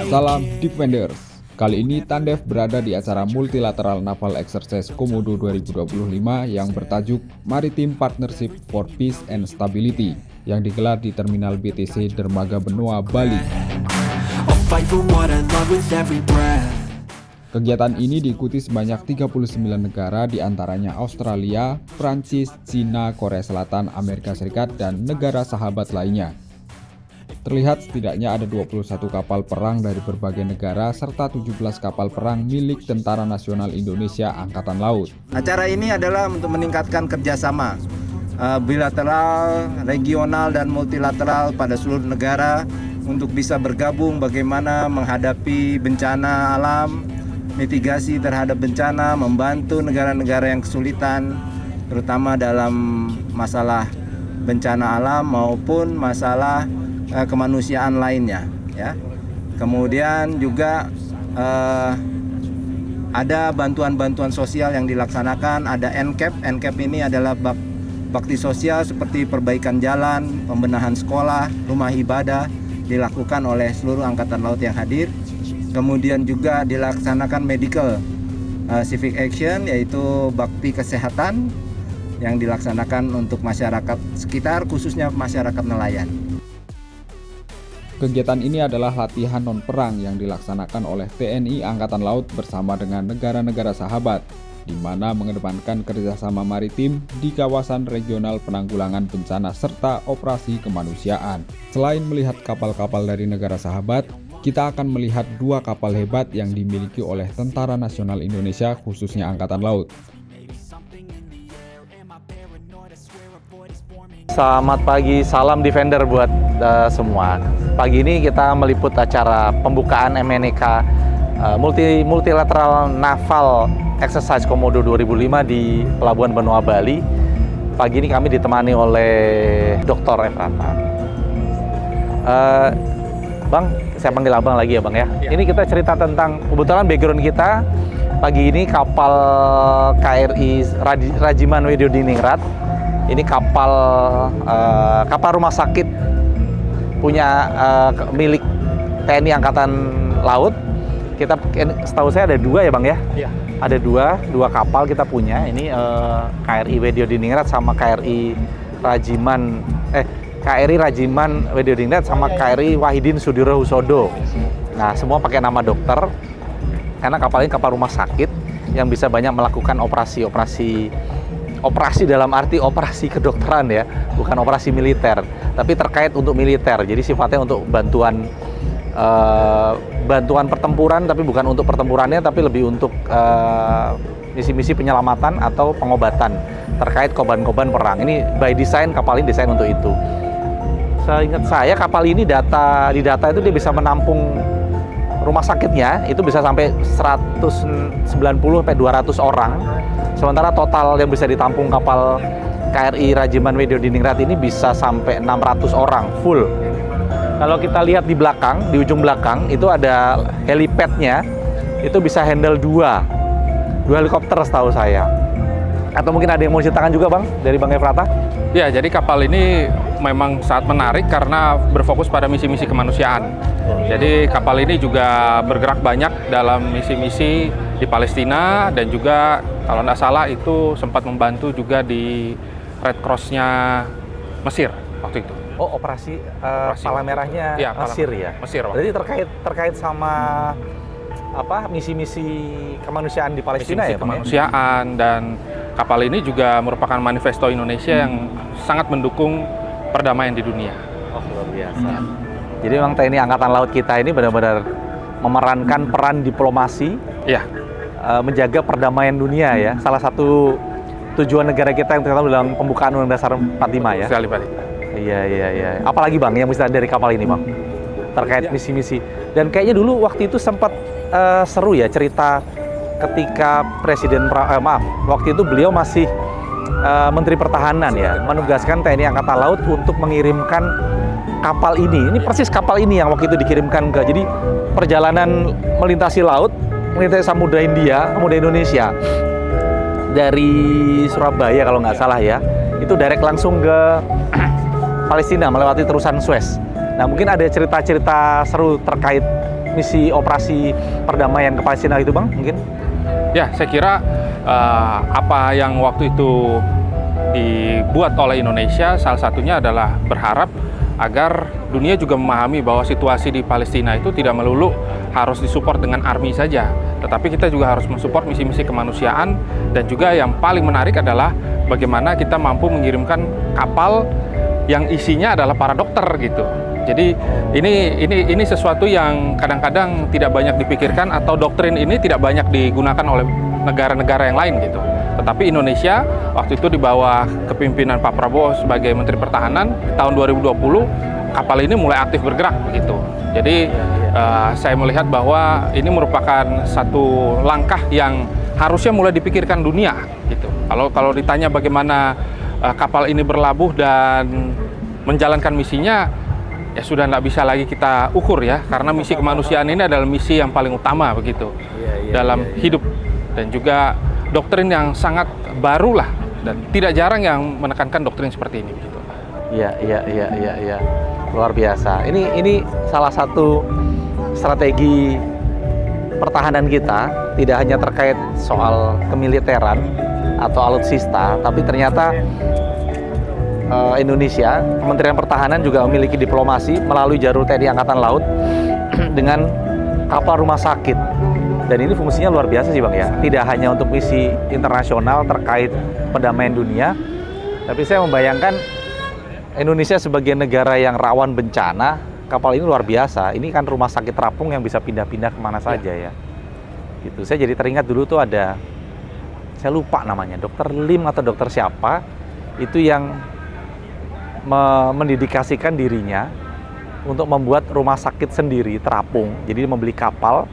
Salam Defenders. Kali ini Tandev berada di acara Multilateral Naval Exercise Komodo 2025 yang bertajuk Maritime Partnership for Peace and Stability yang digelar di Terminal BTC Dermaga Benoa, Bali. Kegiatan ini diikuti sebanyak 39 negara diantaranya Australia, Prancis, Cina, Korea Selatan, Amerika Serikat, dan negara sahabat lainnya. Terlihat setidaknya ada 21 kapal perang dari berbagai negara serta 17 kapal perang milik Tentara Nasional Indonesia Angkatan Laut. Acara ini adalah untuk meningkatkan kerjasama bilateral, regional, dan multilateral pada seluruh negara untuk bisa bergabung bagaimana menghadapi bencana alam, mitigasi terhadap bencana, membantu negara-negara yang kesulitan, terutama dalam masalah bencana alam maupun masalah kemanusiaan lainnya, ya. Kemudian juga ada bantuan-bantuan sosial yang dilaksanakan, ada NCAP. NCAP ini adalah bakti sosial seperti perbaikan jalan, pembenahan sekolah, rumah ibadah dilakukan oleh seluruh angkatan laut yang hadir. Kemudian juga dilaksanakan medical civic action, yaitu bakti kesehatan yang dilaksanakan untuk masyarakat sekitar, khususnya masyarakat nelayan. Kegiatan ini adalah latihan non-perang yang dilaksanakan oleh TNI Angkatan Laut bersama dengan negara-negara sahabat, di mana mengedepankan kerjasama maritim di kawasan regional penanggulangan bencana serta operasi kemanusiaan. Selain melihat kapal-kapal dari negara sahabat, kita akan melihat dua kapal hebat yang dimiliki oleh Tentara Nasional Indonesia khususnya Angkatan Laut. Selamat pagi, salam Defender buat semua. Pagi ini kita meliput acara pembukaan MNEK Multilateral Naval Exercise Komodo 2005 di Pelabuhan Benoa, Bali. Pagi ini kami ditemani oleh Dr. Efrata. Bang, saya panggil abang lagi ya bang ya. Ini kita cerita tentang, kebetulan background kita pagi ini kapal KRI Rajiman Weddiodiningrat. Ini kapal rumah sakit punya milik TNI Angkatan Laut. Kita setahu saya ada dua ya bang ya? Iya. Ada dua kapal kita punya. Ini KRI Weddiodiningrat sama KRI Rajiman Weddiodiningrat sama KRI Wahidin Sudirohusodo. Nah, semua pakai nama dokter karena kapal ini kapal rumah sakit yang bisa banyak melakukan operasi dalam arti operasi kedokteran ya, bukan operasi militer, tapi terkait untuk militer. Jadi sifatnya untuk bantuan pertempuran, tapi bukan untuk pertempurannya, tapi lebih untuk misi-misi penyelamatan atau pengobatan terkait korban-korban perang. Ini by design, kapal ini desain untuk itu. Seingat saya kapal ini di data itu dia bisa menampung rumah sakitnya itu bisa sampai 190 sampai 200 orang. Sementara total yang bisa ditampung kapal KRI Rajiman Weddiodiningrat ini bisa sampai 600 orang full. Kalau kita lihat di belakang, di ujung belakang itu ada helipadnya, itu bisa handle dua helikopter setahu saya. Atau mungkin ada yang mau ceritakan juga bang dari Bang Efrata? Ya, jadi kapal ini memang sangat menarik karena berfokus pada misi-misi kemanusiaan. Jadi kapal ini juga bergerak banyak dalam misi-misi di Palestina dan juga kalau tidak salah itu sempat membantu juga di Red Cross-nya Mesir waktu itu. Oh, operasi Pala Merahnya ya, Mesir ya? Mesir. Jadi terkait sama misi-misi kemanusiaan di Palestina misi-misi ya? Kemanusiaan dan kapal ini juga merupakan manifesto Indonesia yang sangat mendukung perdamaian di dunia. Oh, luar biasa. Jadi memang TNI Angkatan Laut kita ini benar-benar memerankan peran diplomasi, ya, menjaga perdamaian dunia ya. Salah satu tujuan negara kita yang terkenal dalam pembukaan Undang-Undang Dasar 45 ya. Sekali Pak. Iya. Apalagi bang yang bisa dari kapal ini bang terkait misi-misi. Dan kayaknya dulu waktu itu sempat seru ya cerita ketika waktu itu beliau masih Menteri Pertahanan ya, menugaskan TNI Angkatan Laut untuk mengirimkan kapal ini. Ini persis kapal ini yang waktu itu dikirimkan jadi perjalanan melintasi laut, melintasi Samudra Indonesia dari Surabaya kalau nggak salah ya, itu direct langsung ke Palestina melewati terusan Suez. Nah mungkin ada cerita-cerita seru terkait misi operasi perdamaian ke Palestina itu, Bang, mungkin? Ya, saya kira apa yang waktu itu dibuat oleh Indonesia salah satunya adalah berharap agar dunia juga memahami bahwa situasi di Palestina itu tidak melulu harus disupport dengan army saja, tetapi kita juga harus mensupport misi-misi kemanusiaan, dan juga yang paling menarik adalah bagaimana kita mampu mengirimkan kapal yang isinya adalah para dokter gitu. Jadi ini sesuatu yang kadang-kadang tidak banyak dipikirkan, atau doktrin ini tidak banyak digunakan oleh negara-negara yang lain gitu. Tetapi Indonesia waktu itu di bawah kepemimpinan Pak Prabowo sebagai Menteri Pertahanan tahun 2020, kapal ini mulai aktif bergerak begitu. Jadi saya melihat bahwa ini merupakan satu langkah yang harusnya mulai dipikirkan dunia gitu. Kalau ditanya bagaimana kapal ini berlabuh dan menjalankan misinya, ya sudah tidak bisa lagi kita ukur ya, karena misi kemanusiaan ini adalah misi yang paling utama begitu dalam hidup, dan juga doktrin yang sangat baru lah, dan tidak jarang yang menekankan doktrin seperti ini begitu. Iya, luar biasa. Ini salah satu strategi pertahanan kita, tidak hanya terkait soal kemiliteran atau alutsista, tapi ternyata Indonesia, Kementerian Pertahanan juga memiliki diplomasi melalui jalur TNI Angkatan Laut dengan kapal rumah sakit. Dan ini fungsinya luar biasa sih Bang ya. Tidak hanya untuk misi internasional terkait perdamaian dunia, tapi saya membayangkan Indonesia sebagai negara yang rawan bencana, kapal ini luar biasa. Ini kan rumah sakit terapung yang bisa pindah-pindah kemana saja ya. Gitu. Saya jadi teringat dulu tuh ada, saya lupa namanya, Dokter Lim atau dokter siapa, itu yang mendedikasikan dirinya untuk membuat rumah sakit sendiri terapung. Jadi membeli kapal,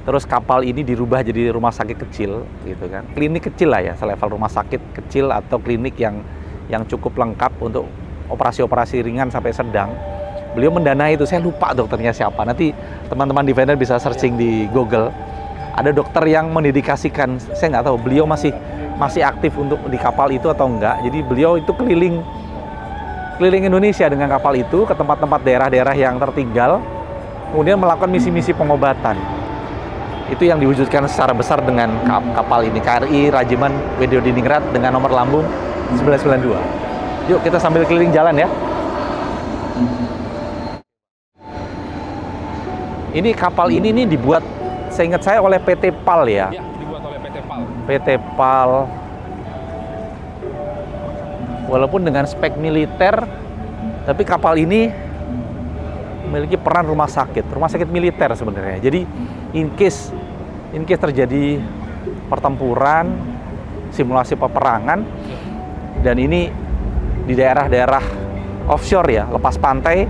terus kapal ini dirubah jadi rumah sakit kecil gitu kan. Klinik kecil lah ya, selevel rumah sakit kecil atau klinik yang cukup lengkap untuk operasi-operasi ringan sampai sedang. Beliau mendanai itu, saya lupa dokternya siapa. Nanti teman-teman Defender bisa searching di Google. Ada dokter yang mendedikasikan, saya nggak tahu beliau masih aktif untuk di kapal itu atau enggak. Jadi beliau itu keliling Indonesia dengan kapal itu ke tempat-tempat daerah-daerah yang tertinggal, kemudian melakukan misi-misi pengobatan. Itu yang diwujudkan secara besar dengan kapal ini, KRI Rajiman Weddiodiningrat dengan nomor lambung 992. Yuk kita sambil keliling jalan ya. Ini kapal ini dibuat, seingat saya, oleh PT PAL ya. Ya, dibuat oleh PT PAL. PT PAL. Walaupun dengan spek militer, tapi kapal ini memiliki peran rumah sakit militer sebenarnya. Jadi in case terjadi pertempuran, simulasi peperangan, dan ini di daerah-daerah offshore ya, lepas pantai,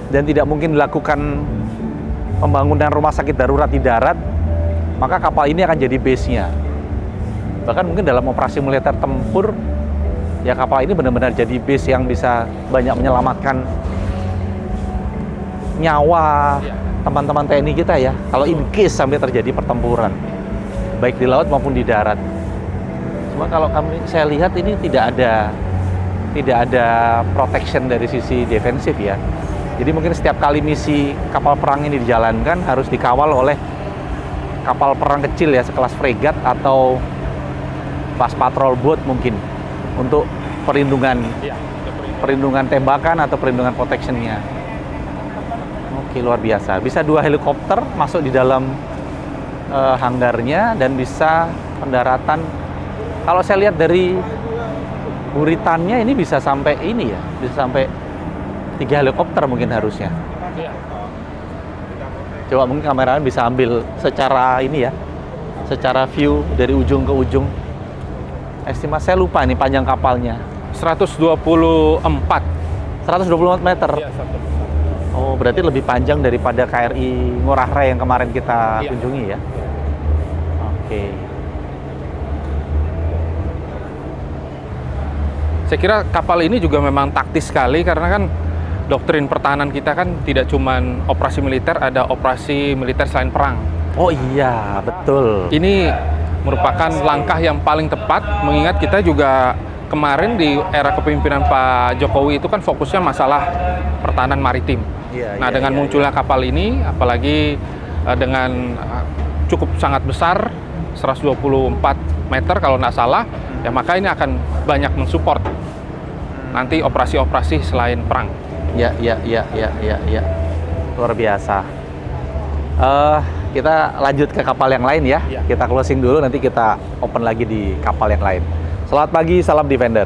dan tidak mungkin dilakukan pembangunan rumah sakit darurat di darat, maka kapal ini akan jadi base-nya. Bahkan mungkin dalam operasi militer tempur, ya kapal ini benar-benar jadi base yang bisa banyak menyelamatkan nyawa teman-teman TNI kita ya, kalau in case sampai terjadi pertempuran, baik di laut maupun di darat. Cuma kalau saya lihat ini tidak ada protection dari sisi defensif ya. Jadi mungkin setiap kali misi kapal perang ini dijalankan harus dikawal oleh kapal perang kecil ya, sekelas fregat atau fast patrol boat mungkin, untuk perlindungan tembakan atau perlindungan protectionnya. Oke, luar biasa. Bisa 2 helikopter masuk di dalam hanggarnya dan bisa pendaratan. Kalau saya lihat dari buritannya ini bisa sampai ini ya, bisa sampai 3 helikopter mungkin harusnya. Coba mungkin kameramen bisa ambil secara ini ya, secara view dari ujung ke ujung. Estimasi saya lupa nih panjang kapalnya. 124 meter. Ya, Oh, berarti lebih panjang daripada KRI Ngurah Rai yang kemarin kita kunjungi ya. Oke. Saya kira kapal ini juga memang taktis sekali, karena kan doktrin pertahanan kita kan tidak cuma operasi militer, ada operasi militer selain perang. Oh iya, betul. Ini merupakan langkah yang paling tepat, mengingat kita juga kemarin di era kepemimpinan Pak Jokowi itu kan fokusnya masalah pertahanan maritim. Nah, dengan munculnya kapal ini, apalagi dengan cukup sangat besar, 124 meter kalau nggak salah, ya maka ini akan banyak mensupport nanti operasi-operasi selain perang. Ya. Luar biasa. Kita lanjut ke kapal yang lain ya. Kita closing dulu, nanti kita open lagi di kapal yang lain. Selamat pagi, salam Defender.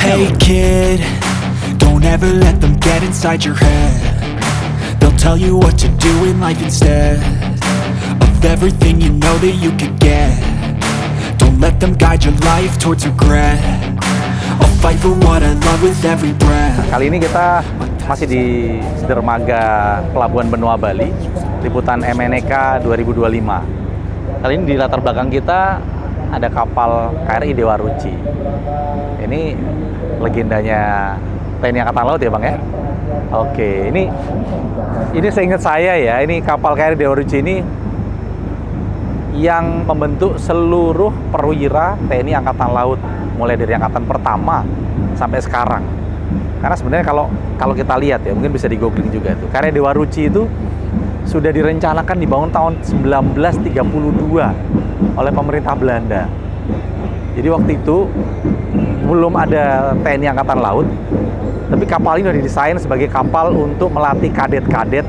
Hey kid, don't ever let them get inside your head. They'll tell you what to do in life instead of everything you know that you could get. Don't let them guide your life towards regret. I'll fight for what I love with every breath. Kali ini kita masih di dermaga Pelabuhan Benua Bali, liputan MNEK 2025. Kali ini di latar belakang kita ada kapal KRI Dewa Ruci. Ini legendanya TNI Angkatan Laut ya Bang ya? Oke, ini seingat saya ya, ini kapal KRI Dewa Ruci ini yang membentuk seluruh perwira TNI Angkatan Laut, mulai dari angkatan pertama sampai sekarang. Karena sebenarnya kalau kita lihat ya, mungkin bisa di-googling juga itu. KRI Dewa Ruci itu sudah direncanakan dibangun tahun 1932 oleh pemerintah Belanda. Jadi waktu itu belum ada TNI Angkatan Laut, tapi kapal ini sudah didesain sebagai kapal untuk melatih kadet-kadet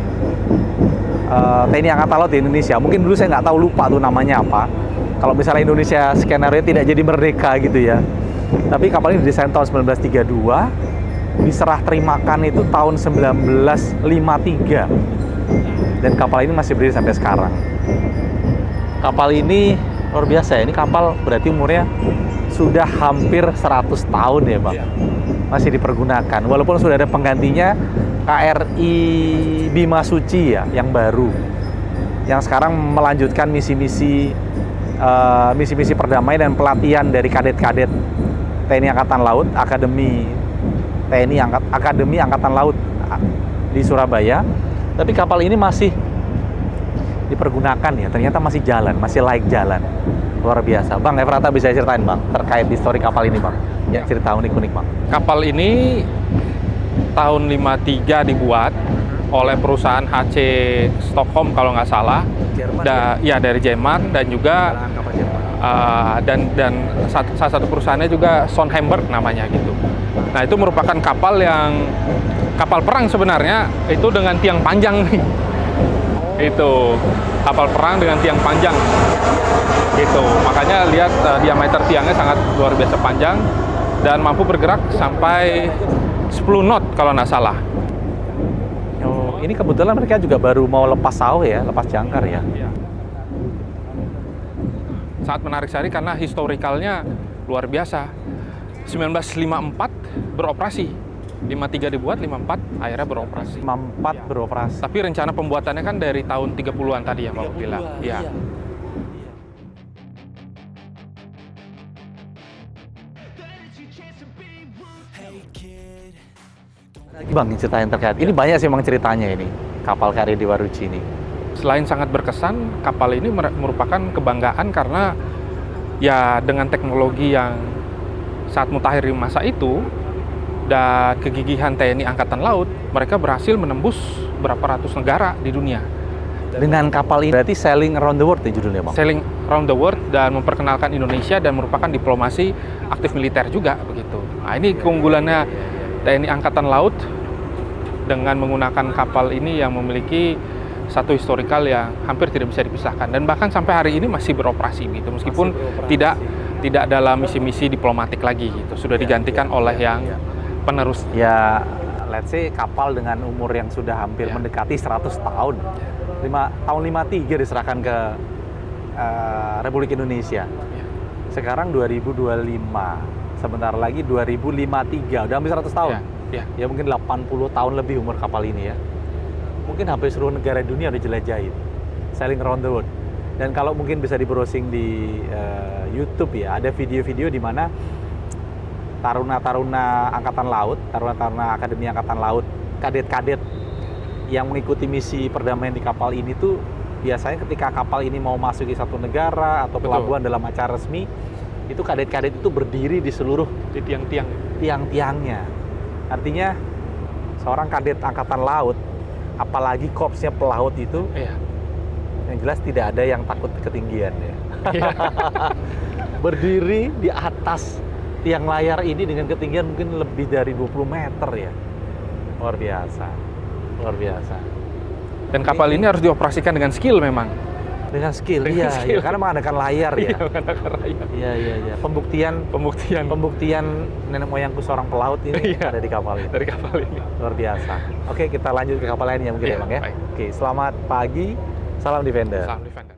TNI Angkatan Laut di Indonesia. Mungkin dulu saya nggak tahu, lupa tuh namanya apa. Kalau misalnya Indonesia skenario tidak jadi merdeka gitu ya. Tapi kapal ini didesain tahun 1932, diserah terimakan itu tahun 1953. Dan kapal ini masih berdiri sampai sekarang. Kapal ini luar biasa ya, ini kapal berarti umurnya sudah hampir 100 tahun ya Bang. Masih dipergunakan, walaupun sudah ada penggantinya KRI Bima Suci ya, yang baru. Yang sekarang melanjutkan misi-misi perdamaian dan pelatihan dari kadet-kadet TNI Angkatan Laut, Akademi Angkatan Laut di Surabaya. Tapi kapal ini masih dipergunakan ya, ternyata masih jalan, masih layak jalan. Luar biasa. Bang Efrata bisa ceritain Bang, terkait histori kapal ini Bang? Ya, cerita unik-unik Bang. Kapal ini tahun 53 dibuat oleh perusahaan HC Stockholm kalau nggak salah. Jerman dari Jerman, dan juga dan salah satu perusahaannya juga Sonhemberg namanya gitu. Nah, itu merupakan kapal perang sebenarnya, itu dengan tiang panjang nih. Itu kapal perang dengan tiang panjang gitu, makanya lihat diameter tiangnya sangat luar biasa panjang dan mampu bergerak sampai 10 knot kalau nggak salah. Oh, ini kebetulan mereka juga baru mau lepas sauh ya, lepas jangkar ya. Sangat menarik sekali karena historikalnya luar biasa. 1954 beroperasi. 53 dibuat, 54 akhirnya beroperasi. 54 beroperasi. Tapi rencana pembuatannya kan dari tahun 30-an tadi ya Pak bilang. Iya. Bang, ceritain terkait. Ini banyak sih Bang ceritanya ini, kapal KRI Dewa Ruci ini. Selain sangat berkesan, kapal ini merupakan kebanggaan karena ya dengan teknologi yang saat mutakhir di masa itu dan kegigihan TNI Angkatan Laut, mereka berhasil menembus berapa ratus negara di dunia. Dengan kapal ini berarti sailing around the world ya judulnya Bang? Sailing around the world dan memperkenalkan Indonesia dan merupakan diplomasi aktif militer juga begitu. Nah, ini keunggulannya TNI Angkatan Laut dengan menggunakan kapal ini yang memiliki satu historikal yang hampir tidak bisa dipisahkan dan bahkan sampai hari ini masih beroperasi gitu, meskipun tidak dalam misi-misi diplomatik lagi gitu, sudah digantikan oleh yang penerus. Ya, let's say kapal dengan umur yang sudah hampir mendekati 100 tahun. Tahun 53 diserahkan ke Republik Indonesia. Sekarang 2025. Sebentar lagi 2053, udah hampir 100 tahun. Ya mungkin 80 tahun lebih umur kapal ini ya. Mungkin hampir seluruh negara dunia udah jelajahin. Sailing around the world. Dan kalau mungkin bisa di-browsing di YouTube ya, ada video-video di mana taruna-taruna Angkatan Laut, taruna-taruna Akademi Angkatan Laut, kadet-kadet yang mengikuti misi perdamaian di kapal ini tuh biasanya ketika kapal ini mau masuk ke satu negara atau Betul. pelabuhan dalam acara resmi, itu kadet-kadet itu berdiri di seluruh Di tiang-tiang. tiang-tiangnya. Artinya seorang kadet angkatan laut, apalagi korpsnya pelaut itu, Iya. yang jelas tidak ada yang takut ketinggian ya. Iya. Berdiri di atas tiang layar ini dengan ketinggian mungkin lebih dari 20 meter ya. Luar biasa. Luar biasa. Dan kapal ini harus dioperasikan dengan skill memang. Dengan skill, Dengan iya, skill. iya, karena menggunakan layar ya. Iya, menggunakan layar. Iya, iya, iya. Pembuktian nenek moyangku seorang pelaut ini Iya. ada di kapal ini. Dari kapal ini. Luar biasa. Oke, kita lanjut ke kapal lainnya mungkin Iya, ya, Bang ya. baik. Oke, selamat pagi. Salam Defender. Salam Defender.